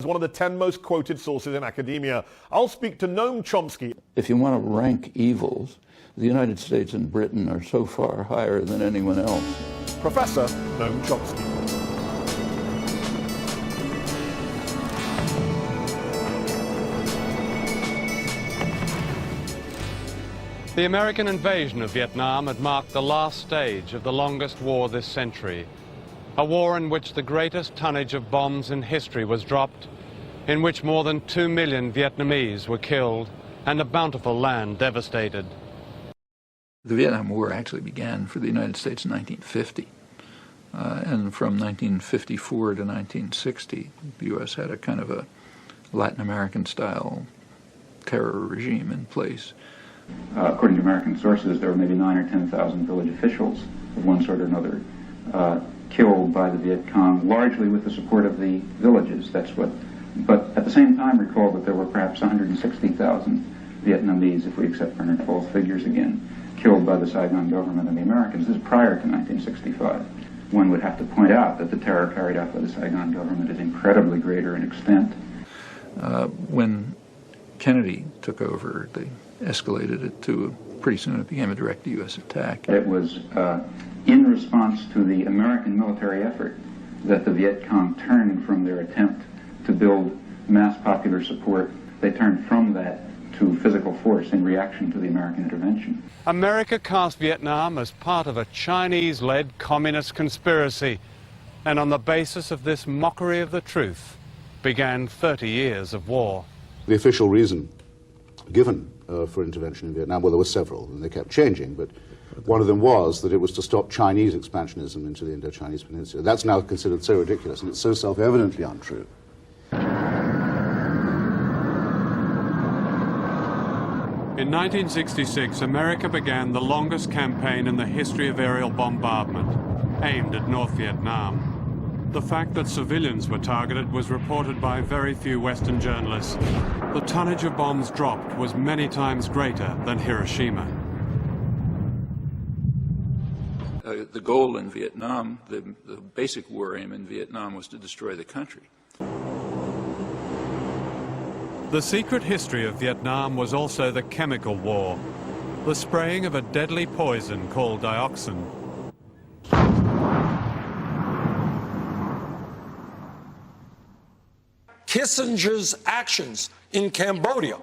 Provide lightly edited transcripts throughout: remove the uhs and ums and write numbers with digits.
one of the 10 most quoted sources in academia. I'll speak to Noam Chomsky. If you want to rank evils, the United States and Britain are so far higher than anyone else. Professor Noam Chomsky. The American invasion of Vietnam had marked the last stage of the longest war this century, a war in which the greatest tonnage of bombs in history was dropped, in which more than 2 million Vietnamese were killed and a bountiful land devastated. The Vietnam War actually began for the United States in 1950, and from 1954 to 1960, the U.S. had a kind of a Latin American-style terror regime in place. According to American sources, there were maybe 9,000 or 10,000 village officials of one sort or another killed by the Viet Cong, largely with the support of the villages. But at the same time, recall that there were perhaps 160,000 Vietnamese, if we accept Bernard Fall's figures again, killed by the Saigon government and the Americans. This is prior to 1965. One would have to point out that the terror carried out by the Saigon government is incredibly greater in extent. When Kennedy took over, they escalated it to, pretty soon it became a direct U.S. attack. It was in response to the American military effort that the Viet Cong turned from their attempt to build mass popular support. They turned from that to physical force in reaction to the American intervention. America cast Vietnam as part of a Chinese-led communist conspiracy, and on the basis of this mockery of the truth, began 30 years of war. The official reason given for intervention in Vietnam, well, there were several, and they kept changing, but one of them was that it was to stop Chinese expansionism into the Indo-Chinese Peninsula. That's now considered so ridiculous, and it's so self-evidently untrue. In 1966, America began the longest campaign in the history of aerial bombardment, aimed at North Vietnam. The fact that civilians were targeted was reported by very few Western journalists. The tonnage of bombs dropped was many times greater than Hiroshima. The goal in Vietnam, the basic war aim in Vietnam was to destroy the country. The secret history of Vietnam was also the chemical war, the spraying of a deadly poison called dioxin. Kissinger's actions in Cambodia,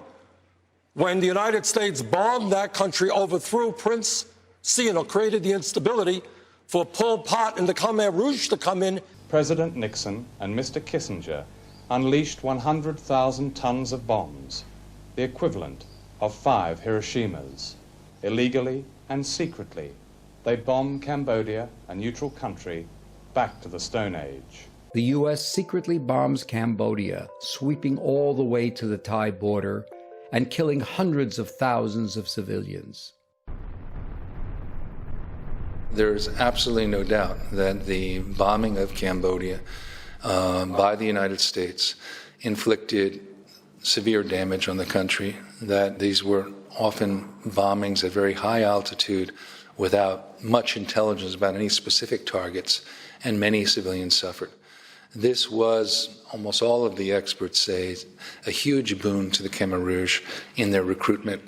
when the United States bombed that country, overthrew Prince Sihanouk, created the instability for Pol Pot and the Khmer Rouge to come in. President Nixon and Mr. Kissinger unleashed 100,000 tons of bombs, the equivalent of 5 Hiroshimas. Illegally and secretly, they bombed Cambodia, a neutral country, back to the Stone Age. The U.S. secretly bombs Cambodia, sweeping all the way to the Thai border and killing hundreds of thousands of civilians. There is absolutely no doubt that the bombing of Cambodia by the United States inflicted severe damage on the country, that these were often bombings at very high altitude without much intelligence about any specific targets, and many civilians suffered. This was, almost all of the experts say, a huge boon to the Khmer Rouge in their recruitment.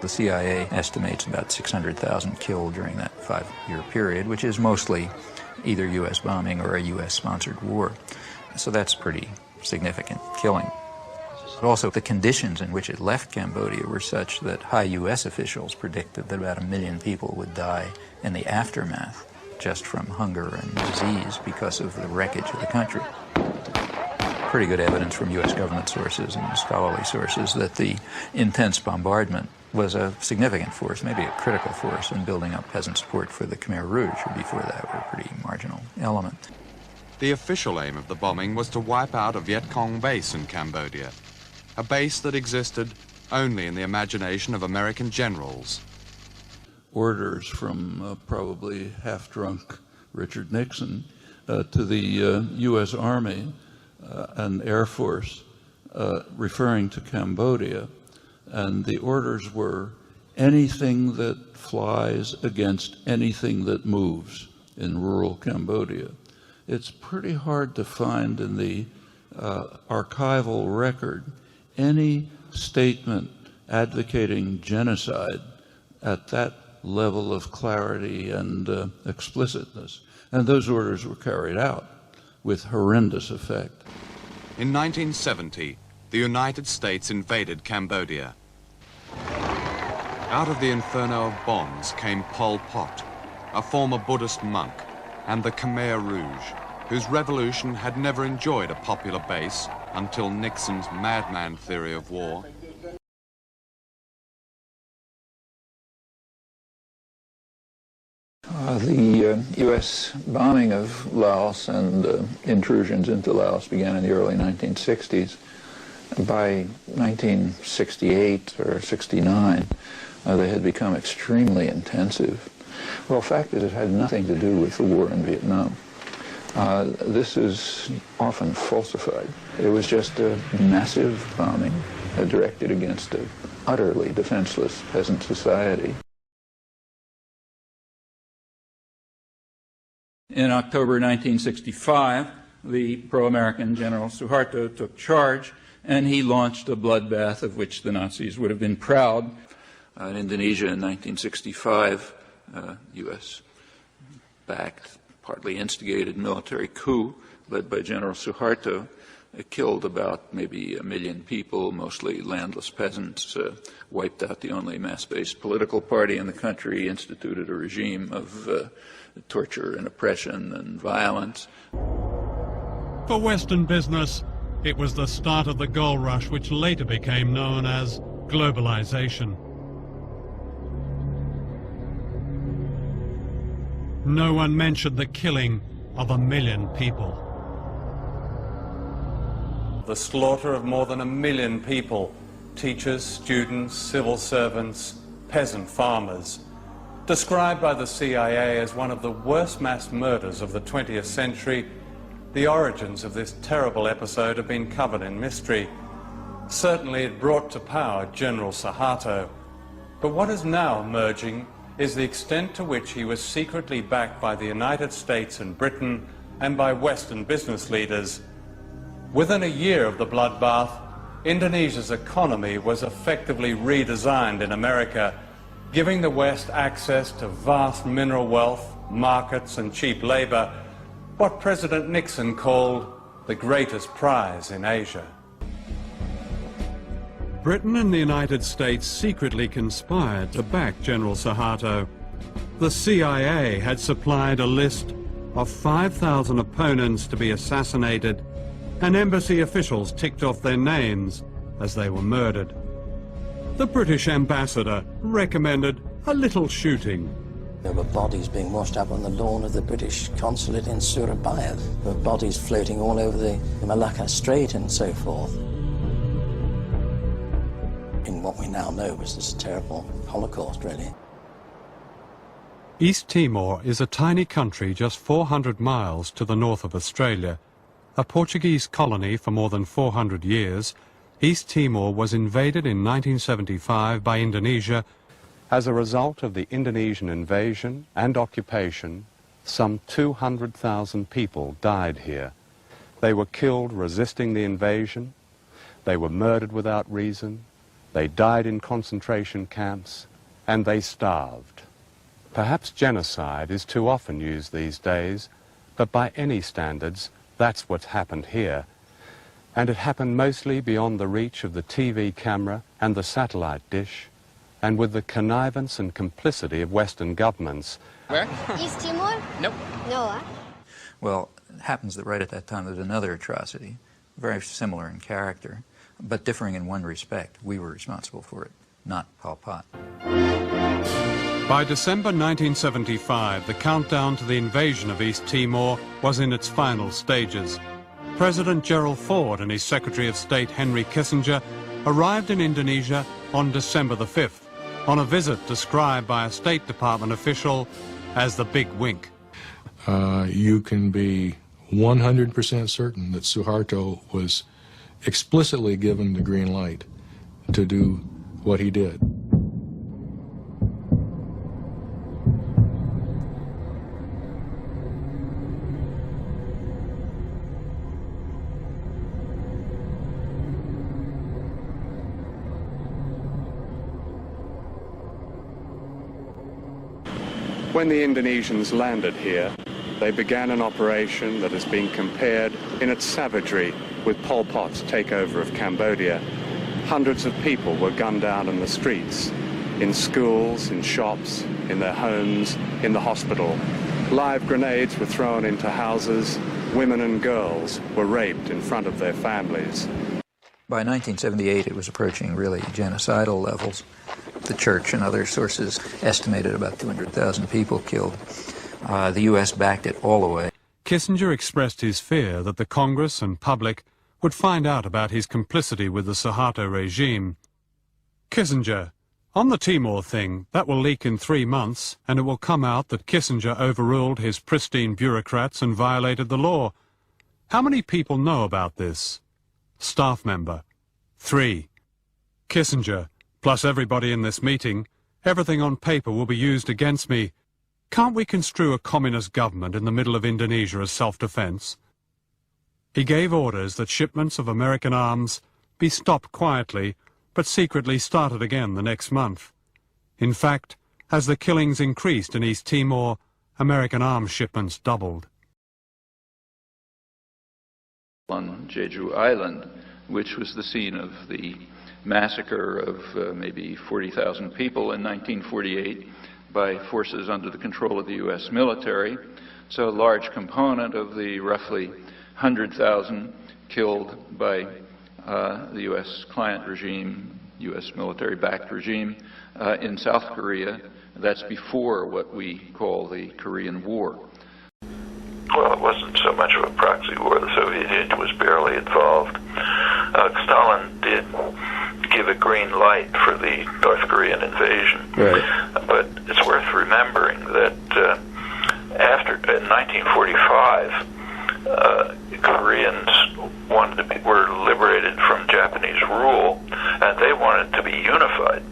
The CIA estimates about 600,000 killed during that 5-year period, which is mostly either U.S. bombing or a U.S.-sponsored war. So that's pretty significant killing. But also the conditions in which it left Cambodia were such that high U.S. officials predicted that about 1 million people would die in the aftermath just from hunger and disease because of the wreckage of the country. Pretty good evidence from U.S. government sources and scholarly sources that the intense bombardment was a significant force, maybe a critical force in building up peasant support for the Khmer Rouge, who before that were a pretty marginal element. The official aim of the bombing was to wipe out a Viet Cong base in Cambodia, a base that existed only in the imagination of American generals. Orders from probably half-drunk Richard Nixon to the U.S. Army and Air Force referring to Cambodia, and the orders were anything that flies against anything that moves in rural Cambodia. it's pretty hard to find in the archival record any statement advocating genocide at that level of clarity and explicitness. And those orders were carried out with horrendous effect. In 1970, the United States invaded Cambodia. Out of the inferno of bombs came Pol Pot, a former Buddhist monk, and the Khmer Rouge, whose revolution had never enjoyed a popular base until Nixon's madman theory of war. The U.S. bombing of Laos and intrusions into Laos began in the early 1960s. By 1968 or 69, they had become extremely intensive. Well, the fact is it had nothing to do with the war in Vietnam. This is often falsified. It was just a massive bombing directed against an utterly defenseless peasant society. In October 1965, the pro-American General Suharto took charge, and he launched a bloodbath of which the Nazis would have been proud. In Indonesia in 1965, U.S.-backed, partly instigated military coup led by General Suharto killed about maybe 1 million people, mostly landless peasants, wiped out the only mass-based political party in the country, instituted a regime of torture and oppression and violence. For Western business, it was the start of the gold rush, which later became known as globalization. No one mentioned the killing of 1 million people. The slaughter of more than 1 million people, teachers, students, civil servants, peasant farmers, described by the CIA as one of the worst mass murders of the 20th century. The origins of this terrible episode have been covered in mystery. Certainly it brought to power General Suharto, but what is now emerging is the extent to which he was secretly backed by the United States and Britain and by Western business leaders. Within a year of the bloodbath, Indonesia's economy was effectively redesigned in America, giving the West access to vast mineral wealth, markets and cheap labor, what President Nixon called the greatest prize in Asia. Britain and the United States secretly conspired to back General Suharto. The CIA had supplied a list of 5,000 opponents to be assassinated, and embassy officials ticked off their names as they were murdered. The British ambassador recommended a little shooting. There were bodies being washed up on the lawn of the British consulate in Surabaya. There were bodies floating all over the Malacca Strait and so forth. In what we now know was this terrible Holocaust, really. East Timor is a tiny country just 400 miles to the north of Australia. A Portuguese colony for more than 400 years, East Timor was invaded in 1975 by Indonesia. As a result of the Indonesian invasion and occupation, some 200,000 people died here. They were killed resisting the invasion, they were murdered without reason, they died in concentration camps, and they starved. Perhaps genocide is too often used these days, but by any standards, that's what's happened here. And it happened mostly beyond the reach of the TV camera and the satellite dish, and with the connivance and complicity of Western governments. Where? East Timor? Nope. No, Well, it happens that right at that time there was another atrocity, very similar in character, but differing in one respect. We were responsible for it, not Pol Pot. By December 1975, the countdown to the invasion of East Timor was in its final stages. President Gerald Ford and his Secretary of State Henry Kissinger arrived in Indonesia on December the 5th, on a visit described by a State Department official as the Big Wink. You can be 100% certain that Suharto was explicitly given the green light to do what he did. When the Indonesians landed here, they began an operation that has been compared in its savagery with Pol Pot's takeover of Cambodia. Hundreds of people were gunned down in the streets, in schools, in shops, in their homes, in the hospital. Live grenades were thrown into houses. Women and girls were raped in front of their families. By 1978, it was approaching really genocidal levels. The church and other sources estimated about 200,000 people killed. The U.S. backed it all the way. Kissinger expressed his fear that the Congress and public would find out about his complicity with the Suharto regime. Kissinger, on the Timor thing, that will leak in 3 months, and it will come out that Kissinger overruled his pristine bureaucrats and violated the law. How many people know about this? Staff member. 3. Kissinger, plus everybody in this meeting, everything on paper will be used against me. Can't we construe a communist government in the middle of Indonesia as self-defense? He gave orders that shipments of American arms be stopped quietly, but secretly started again the next month. In fact, as the killings increased in East Timor, American arms shipments doubled. On Jeju Island, which was the scene of the massacre of maybe 40,000 people in 1948 by forces under the control of the U.S. military. So a large component of the roughly 100,000 killed by the U.S. client regime, U.S. military-backed regime in South Korea. That's before what we call the Korean War. Well, it wasn't so much of a proxy war. The Soviet Union was barely involved. Stalin did give a green light for the North Korean invasion. Right. But it's worth remembering that in 1945, Koreans were liberated from Japanese rule, and they wanted to be unified.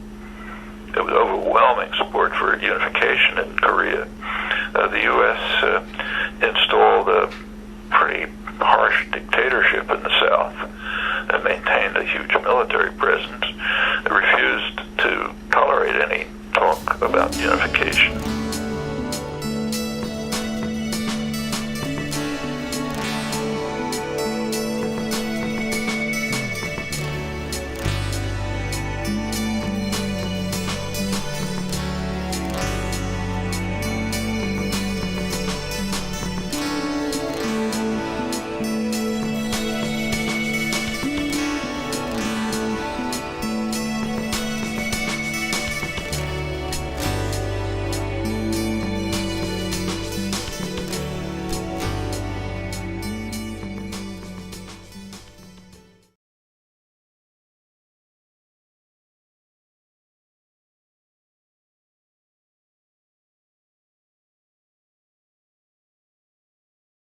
There was overwhelming support for unification in Korea. The U.S. installed a pretty harsh dictatorship in the South and maintained a huge military presence. It refused to tolerate any talk about unification.